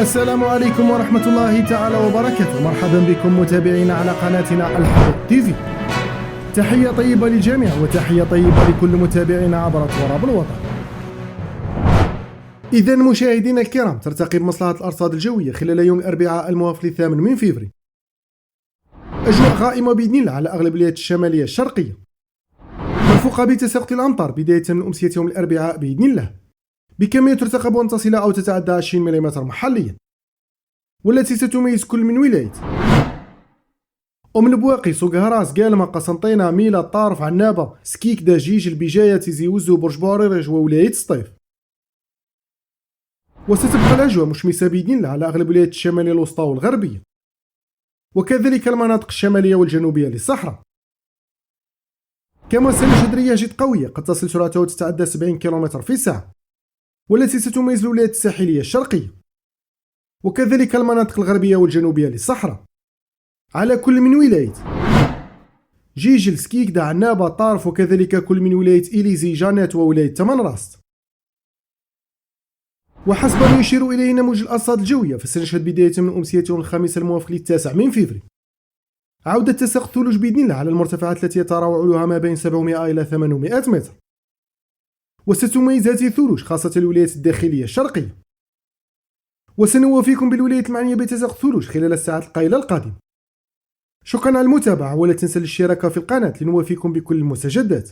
السلام عليكم ورحمة الله تعالى وبركاته. مرحبا بكم متابعينا على قناتنا الحروق تي في. تحية طيبة للجميع وتحية طيبة لكل متابعينا عبر تراب الوطن. إذا مشاهدينا الكرام، ترتقب مصلحة الأرصاد الجوية خلال يوم الأربعاء الموافق 8 من فبراير أجواء غائمة بإذن الله على أغلب الولايات الشمالية الشرقية، مرفوقة بتساقط الأمطار بداية من أمسية يوم الأربعاء بإذن الله، بكمية ترتقب أن تصل أو تتعدى 20 ملم محليا، والتي ستميز كل من ولاية أم البواقي، سوق هراس، قالمة، قسنطينة، ميلا، طارف، عنابة، سكيك، دجيج، البجاية، تيزي وزو، برج بوريرج وولاية سطيف. وستبقى الأجواء مشمسة بإذن الله على أغلب الولايات الشمالية الوسطى والغربية، وكذلك المناطق الشمالية والجنوبية للصحراء. كما سنة جدرية جد قوية قد تصل سرعتها تتعدى 70 كم في الساعة، والتي ستميز الولايات الساحلية الشرقية، وكذلك المناطق الغربية والجنوبية للصحراء. على كل من ولاية جيجل، سكيكدا، عنابة، طارف، وكذلك كل من ولاية إليزي، جانات، وولاية تمنراست. وحسب ما يشير إليه نموذج الأرصاد الجوية، فسنشهد بداية من أمسية يوم الخميس الموافق 9 من فبراير عودة تساقط الثلوج بإذن الله على المرتفعات التي يتراوح علوها ما بين 700 إلى 800 متر، وستميز هذه الثلوج خاصة الولايات الداخلية الشرقية. وسنوافيكم بالولايات المعنية بتساقط الثلوج خلال الساعات القليلة القادمة. شكرا على المتابعة، ولا تنسى الاشتراك في القناة لنوافيكم بكل المستجدات.